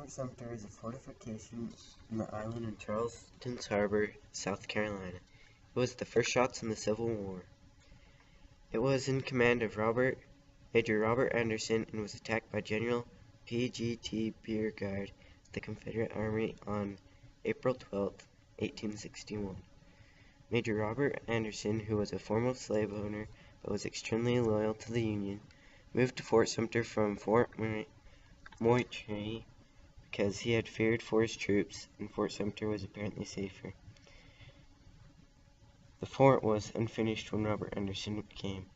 Fort Sumter is a fortification in the island in Charleston's Harbor, South Carolina. It was the first shots in the Civil War. It was in command of Major Robert Anderson and was attacked by General P.G.T. Beauregard of the Confederate Army on April 12, 1861. Major Robert Anderson, who was a former slave owner but was extremely loyal to the Union, moved to Fort Sumter from Fort Moultrie because he had feared for his troops, and Fort Sumter was apparently safer. The fort was unfinished when Robert Anderson came.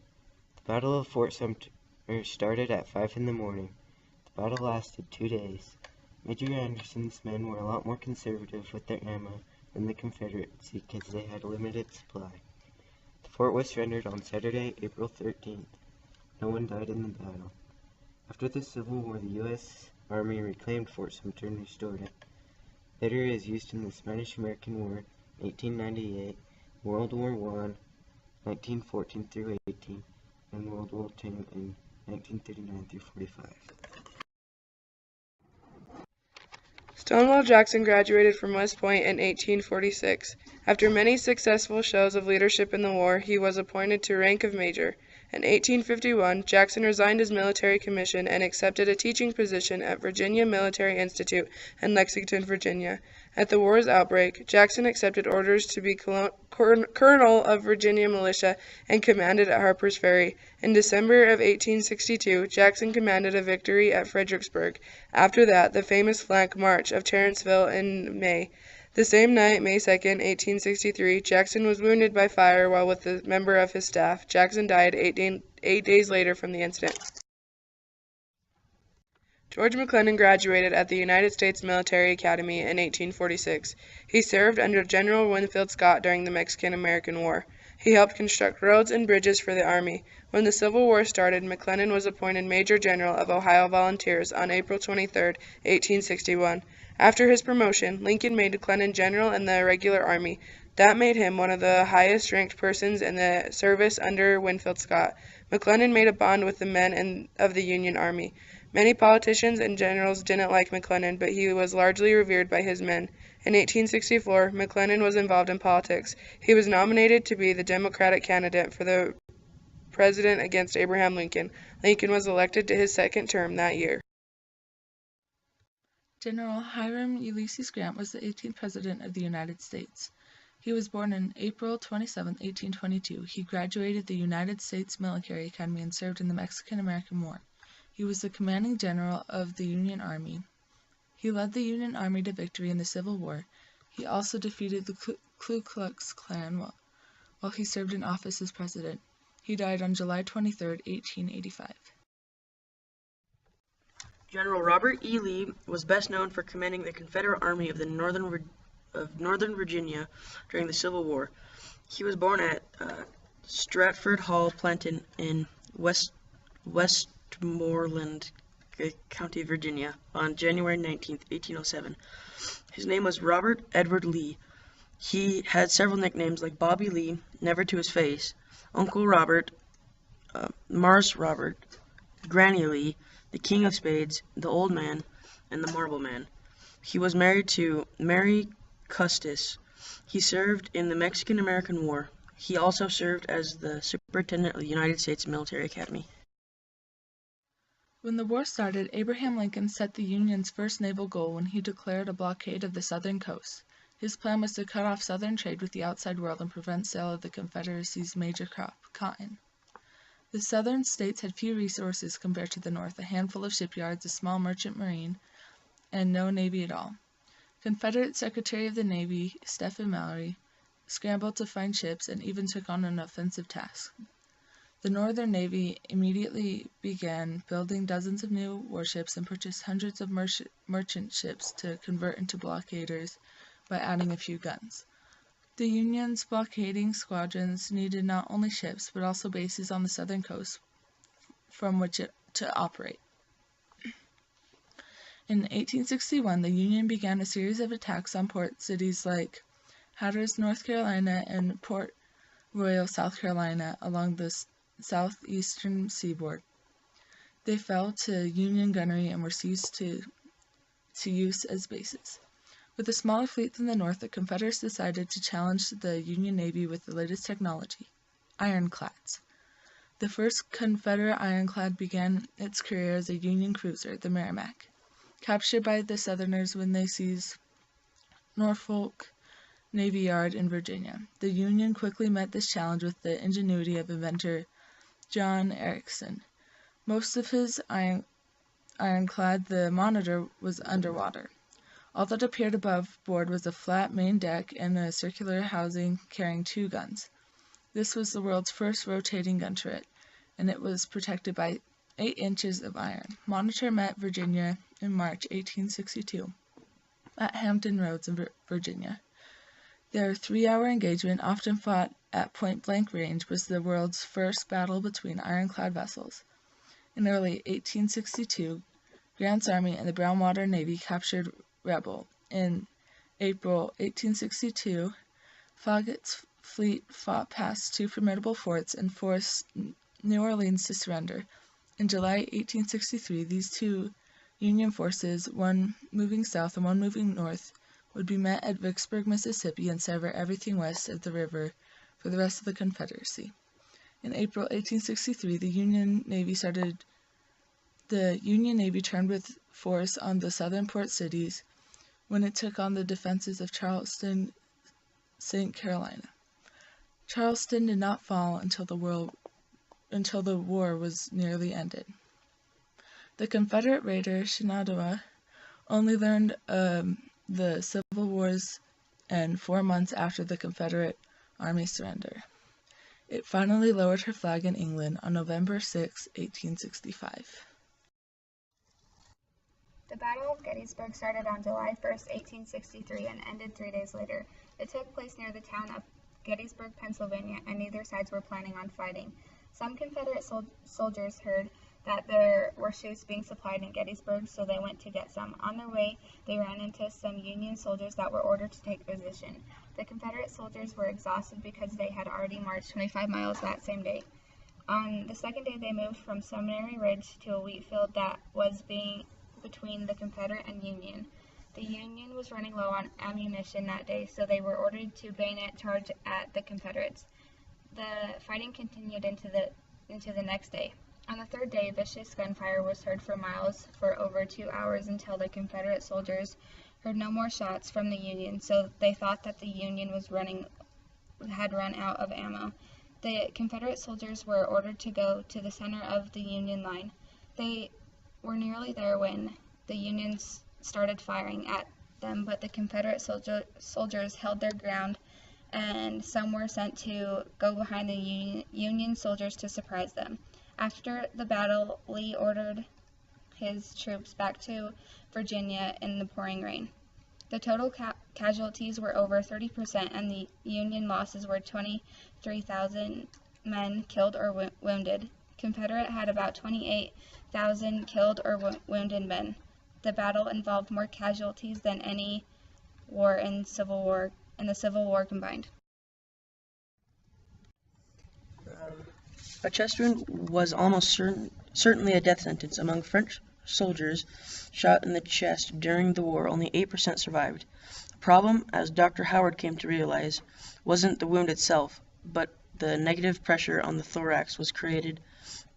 The Battle of Fort Sumter started at 5 in the morning. The battle lasted 2 days. Major Anderson's men were a lot more conservative with their ammo than the Confederates because they had a limited supply. The fort was surrendered on Saturday, April 13th. No one died in the battle. After the Civil War, the U.S. Army reclaimed Fort Sumter and restored it. Later it was used in the Spanish-American War, 1898, World War I, 1914 through 18, and World War II in 1939 through 45. Stonewall Jackson graduated from West Point in 1846. After many successful shows of leadership in the war, he was appointed to rank of major. In 1851, Jackson resigned his military commission and accepted a teaching position at Virginia Military Institute in Lexington, Virginia. At the war's outbreak, Jackson accepted orders to be colonel of Virginia militia and commanded at Harper's Ferry. In December of 1862, Jackson commanded a victory at Fredericksburg. After that, the famous flank march of Chancellorsville in May. The same night, May 2, 1863, Jackson was wounded by fire while with a member of his staff. Jackson died 8 days later from the incident. George McClellan graduated at the United States Military Academy in 1846. He served under General Winfield Scott during the Mexican-American War. He helped construct roads and bridges for the Army. When the Civil War started, McClellan was appointed Major General of Ohio Volunteers on April 23, 1861. After his promotion, Lincoln made McClellan general in the regular army. That made him one of the highest-ranked persons in the service under Winfield Scott. McClellan made a bond with the men of the Union Army. Many politicians and generals didn't like McClellan, but he was largely revered by his men. In 1864, McClellan was involved in politics. He was nominated to be the Democratic candidate for the president against Abraham Lincoln. Lincoln was elected to his second term that year. General Hiram Ulysses Grant was the 18th President of the United States. He was born on April 27, 1822. He graduated the United States Military Academy and served in the Mexican-American War. He was the commanding general of the Union Army. He led the Union Army to victory in the Civil War. He also defeated the Ku Klux Klan while he served in office as president. He died on July 23, 1885. General Robert E. Lee was best known for commanding the Confederate Army of Northern Virginia during the Civil War. He was born at Stratford Hall, Plantation, in Westmoreland County, Virginia, on January 19, 1807. His name was Robert Edward Lee. He had several nicknames like Bobby Lee, Never to His Face, Uncle Robert, Mars Robert, Granny Lee, the King of Spades, the Old Man, and the Marble Man. He was married to Mary Custis. He served in the Mexican-American War. He also served as the superintendent of the United States Military Academy. When the war started, Abraham Lincoln set the Union's first naval goal when he declared a blockade of the southern coast. His plan was to cut off southern trade with the outside world and prevent sale of the Confederacy's major crop, cotton. The southern states had few resources compared to the north, a handful of shipyards, a small merchant marine, and no navy at all. Confederate Secretary of the Navy, Stephen Mallory, scrambled to find ships and even took on an offensive task. The Northern Navy immediately began building dozens of new warships and purchased hundreds of merchant ships to convert into blockaders by adding a few guns. The Union's blockading squadrons needed not only ships, but also bases on the southern coast from which to operate. In 1861, the Union began a series of attacks on port cities like Hatteras, North Carolina, and Port Royal, South Carolina, along the southeastern seaboard. They fell to Union gunnery and were seized to to use as bases. With a smaller fleet than the North, the Confederates decided to challenge the Union Navy with the latest technology, ironclads. The first Confederate ironclad began its career as a Union cruiser, the Merrimac, captured by the Southerners when they seized Norfolk Navy Yard in Virginia. The Union quickly met this challenge with the ingenuity of inventor John Ericsson. Most of his ironclad, the Monitor, was underwater. All that appeared above board was a flat main deck and a circular housing carrying 2 guns. This was the world's first rotating gun turret, and it was protected by 8 inches of iron. Monitor met Virginia in March 1862 at Hampton Roads in Virginia. Their 3-hour engagement, often fought at point-blank range, was the world's first battle between ironclad vessels. In early 1862, Grant's army and the Brownwater Navy captured Rebel. In April 1862, Farragut's fleet fought past 2 formidable forts and forced New Orleans to surrender. In July 1863, these 2 Union forces, one moving south and one moving north, would be met at Vicksburg, Mississippi, and sever everything west of the river for the rest of the Confederacy. In April 1863, the Union Navy turned with force on the southern port cities when it took on the defenses of Charleston, South Carolina. Charleston did not fall until the war was nearly ended. The Confederate raider Shenandoah only learned the Civil War's end 4 months after the Confederate Army surrender. It finally lowered her flag in England on November 6, 1865. The Battle of Gettysburg started on July 1, 1863, and ended 3 days later. It took place near the town of Gettysburg, Pennsylvania, and neither sides were planning on fighting. Some Confederate soldiers heard that there were troops being supplied in Gettysburg, so they went to get some. On their way, they ran into some Union soldiers that were ordered to take position. The Confederate soldiers were exhausted because they had already marched 25 miles that same day. On the second day, they moved from Seminary Ridge to a wheat field that was between the Confederate and Union. The Union was running low on ammunition that day, so they were ordered to bayonet charge at the Confederates. The fighting continued into the next day. On the third day, vicious gunfire was heard for miles for over 2 hours until the Confederate soldiers heard no more shots from the Union, so they thought that the Union had run out of ammo. The Confederate soldiers were ordered to go to the center of the Union line. They were nearly there when the Unions started firing at them, but the Confederate soldiers held their ground, and some were sent to go behind the Union soldiers to surprise them. After the battle, Lee ordered his troops back to Virginia in the pouring rain. The total casualties were over 30%, and the Union losses were 23,000 men killed or wounded. Confederate had about 28,000 killed or wounded men. The battle involved more casualties than any war in the Civil War combined. A chest wound was almost certainly a death sentence. Among French soldiers shot in the chest during the war, only 8% survived. The problem, as Dr. Howard came to realize, wasn't the wound itself, but the negative pressure on the thorax was created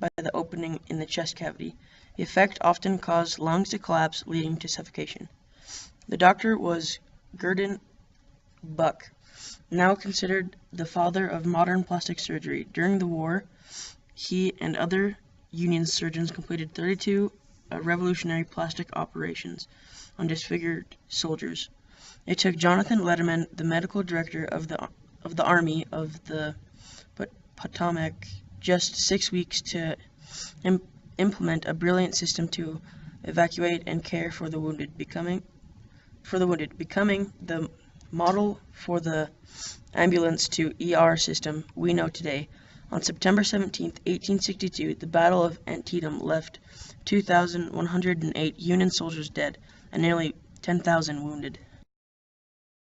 by the opening in the chest cavity. The effect often caused lungs to collapse, leading to suffocation. The doctor was Gurdon Buck, now considered the father of modern plastic surgery. During the war, he and other Union surgeons completed 32 revolutionary plastic operations on disfigured soldiers. It took Jonathan Letterman, the medical director of the Army of the Potomac, just 6 weeks to implement a brilliant system to evacuate and care for the wounded, becoming the model for the ambulance to ER system we know today. On September 17, 1862, the Battle of Antietam left 2,108 Union soldiers dead and nearly 10,000 wounded.